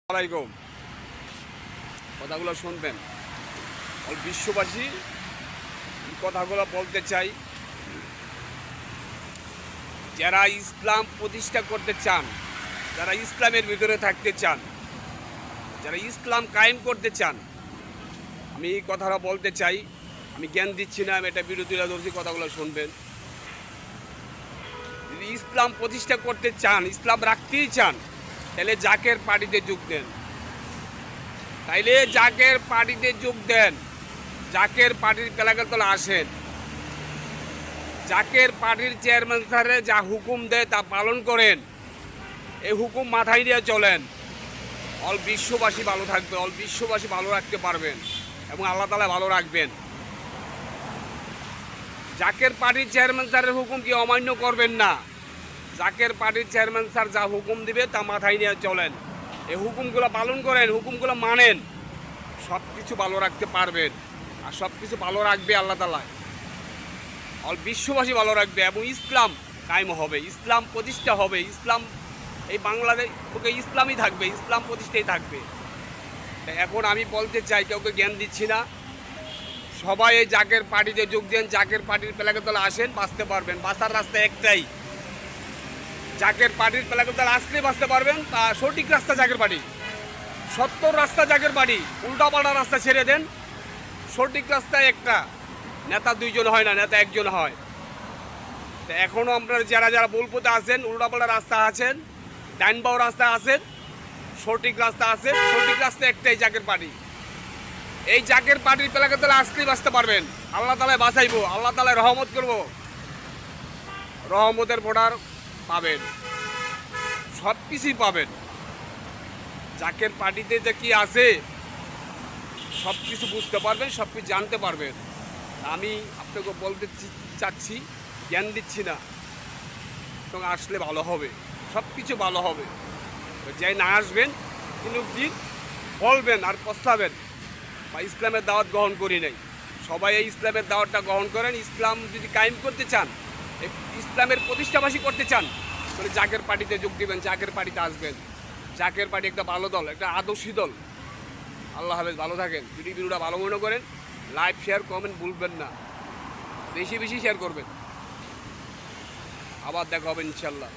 আলাইকুম। কথাগুলো শুনবেন, বিশ্ববাসী কথাগুলো বলতে চাই। যারা ইসলাম প্রতিষ্ঠা করতে চান, যারা ইসলামের ভিতরে থাকতে চান, যারা ইসলাম কায়েম করতে চান, আমি এই কথাটা বলতে চাই। আমি জ্ঞান দিচ্ছি না, আমি এটা বিরোধীরা ধরছি, কথাগুলো শুনবেন। যদি ইসলাম প্রতিষ্ঠা করতে চান, ইসলাম রাখতেই চান, তাহলে জাকের পার্টিতে যোগ দেন। তাইলে জাকের পার্টিতে যোগ দেন, জাকের পার্টির কেলাকেতলা আসেন। জাকের পার্টির চেয়ারম্যান স্যারে যা হুকুম দেয় তা পালন করেন। এই হুকুম মাথায় নিয়ে চলেন। অল বিশ্ববাসী ভালো থাকবে, অল বিশ্ববাসী ভালো রাখতে পারবেন এবং আল্লাহ তাআলা ভালো রাখবেন। জাকের পার্টির চেয়ারম্যান স্যারের হুকুম কি অমান্য করবেন না। জাকের পার্টির চেয়ারম্যান স্যার যা হুকুম দিবে তা মাথায় নিয়ে চলেন। এই হুকুমগুলো পালন করেন, হুকুমগুলো মানেন, সব কিছু ভালো রাখতে পারবেন। আর সব কিছু ভালো রাখবে আল্লাহ তাআলা, অল বিশ্ববাসী ভালো রাখবে এবং ইসলাম কায়েম হবে, ইসলাম প্রতিষ্ঠা হবে। ইসলাম এই বাংলাদেশ ওকে ইসলামই থাকবে, ইসলাম প্রতিষ্ঠাই থাকবে। এখন আমি বলতে চাই, কাউকে জ্ঞান দিচ্ছি না, সবাই এই জাকের পার্টিতে যোগ দেন। জাকের পার্টির পেলাকেতলা আসেন, বাঁচতে পারবেন। বাঁচার রাস্তা একটাই, জাকের পার্টির পেলাকেতলা আসলে বাঁচতে পারবেন। তা সঠিক রাস্তা জাকের পার্টি, সত্তর রাস্তা জাকের পার্টি, উল্টাপাল্টা রাস্তা ছেড়ে দেন। সঠিক রাস্তা একটা, নেতা দুইজন হয় না, নেতা একজন হয়। তো এখনও আপনারা যারা যারা বোলপুতে আছেন, উল্টাপাল্টা রাস্তা আছেন, ডাইনবাও রাস্তা আছেন, সঠিক রাস্তা আছে। সঠিক রাস্তা একটাই, জাকের পার্টি। এই জাকের পার্টির পেলাকেতলা আসলেই বাঁচতে পারবেন। আল্লাহ তাআলা বাঁচাইবো, আল্লাহ তাআলা রহমত করবো, রহমতের ভোটার পাবেন, সব কিছুই পাবেন। জাকের পার্টিতে যে কি আছে সব কিছু বুঝতে পারবেন, সব কিছু জানতে পারবেন। আমি আপনাকে বলতে চাচ্ছি, জ্ঞান দিচ্ছি না, তো আসলে ভালো হবে, সব কিছু ভালো হবে। যাই না আসবেন, কিন্তু দিন বলবেন আর পস্তাবেন বা ইসলামের দাওয়াত গ্রহণ করি নাই। সবাই এই ইসলামের দাওয়াতটা গ্রহণ করেন। ইসলাম যদি কায়েম করতে চান, ইসলামের প্রতিষ্ঠাবাসী করতে চান, তাহলে জাকের পার্টিতে যোগ দিবেন, জাকের পার্টিতে আসবেন। জাকের পার্টি একটা ভালো দল, একটা আদর্শী দল। আল্লাহ হাফেজ, ভালো থাকেন। যদি ভিডিওটা ভালো মনে করেন, লাইক শেয়ার কমেন্ট ভুলবেন না, বেশি বেশি শেয়ার করবেন। আবার দেখা হবে ইনশাল্লাহ।